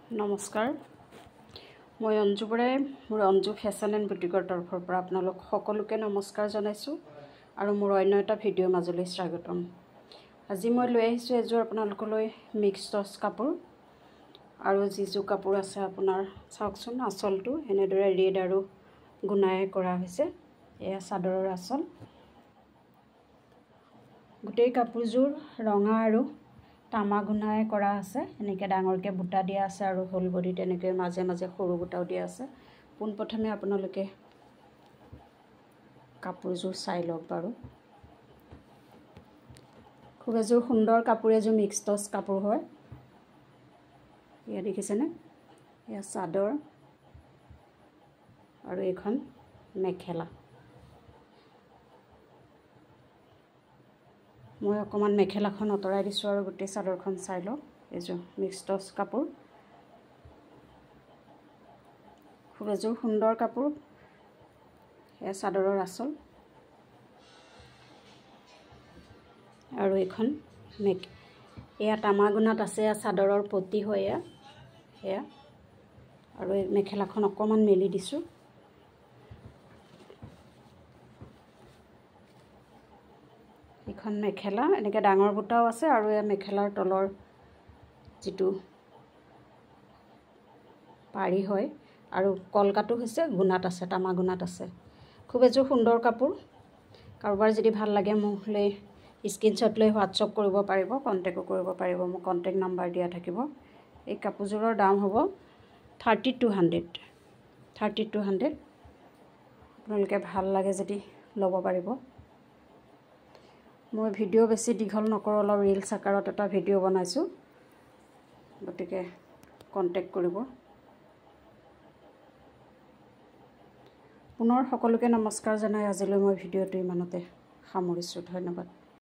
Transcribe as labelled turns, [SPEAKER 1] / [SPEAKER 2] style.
[SPEAKER 1] নমস্কাৰ মই অঞ্জু বৰাই মোৰ অঞ্জু ফেশ্বন এণ্ড বুটিকৰ তৰফৰ পৰা আপোনালোক সকলোকে নমস্কাৰ জনাইছোঁ আৰু মোৰ অন্য এটা ভিডিঅ' মাজলৈ স্বাগতম। আজি মই লৈ আহিছোঁ এযোৰ আপোনালোকলৈ মিক্স টচ কাপোৰ আৰু যিযোৰ কাপোৰ আছে আপোনাৰ চাওকচোন আঁচলটো এনেদৰে ৰেড আৰু গুণাই কৰা হৈছে। এয়া চাদৰৰ আঁচল। গোটেই কাপোৰযোৰ ৰঙা আৰু তামা গুণাই কৰা আছে। এনেকৈ ডাঙৰকৈ বুটা দিয়া আছে আৰু হোল বডিত এনেকৈ মাজে মাজে সৰু বুটাও দিয়া আছে। পোনপ্ৰথমে আপোনালোকে কাপোৰযোৰ চাই লওক বাৰু। খুব এযোৰ সুন্দৰ কাপোৰ, এযোৰ মিক্স টচ কাপোৰ হয়। এয়া দেখিছেনে, এয়া চাদৰ আৰু এইখন মেখেলা। মই অকণমান মেখেলাখন আঁতৰাই দিছোঁ আৰু গোটেই চাদৰখন চাই লওক। এইযোৰ মিক্স টচ কাপোৰ, খুব এযোৰ সুন্দৰ কাপোৰ। এয়া চাদৰৰ আঁচল আৰু এইখন এয়া তামা গুণাত আছে। এয়া চাদৰৰ পতি হয় এয়া আৰু এই মেখেলাখন অকণমান মেলি দিছোঁ। এইখন মেখেলা, এনেকৈ ডাঙৰ বুটাও আছে আৰু এয়া মেখেলাৰ তলৰ যিটো পাৰি হয় আৰু কলকাটো হৈছে গুণাত আছে, তামা গুণাত আছে। খুব এযোৰ সুন্দৰ কাপোৰ। কাৰোবাৰ যদি ভাল লাগে মোলৈ স্ক্ৰীনশ্বট লৈ হোৱাটছআপ কৰিব পাৰিব, কণ্টেক্টো কৰিব পাৰিব। মোৰ কণ্টেক্ট নাম্বাৰ দিয়া থাকিব। এই কাপোৰযোৰৰ দাম হ'ব 3200। আপোনালোকে ভাল লাগে যদি ল'ব পাৰিব। মই ভিডিঅ' বেছি দীঘল নকৰোঁ, অলপ ৰিলছ আকাৰত এটা ভিডিঅ' বনাইছোঁ, গতিকে কণ্টেক্ট কৰিব। পুনৰ সকলোকে নমস্কাৰ জনাই আজিলৈ মই ভিডিঅ'টো ইমানতে সামৰিছোঁ। ধন্যবাদ।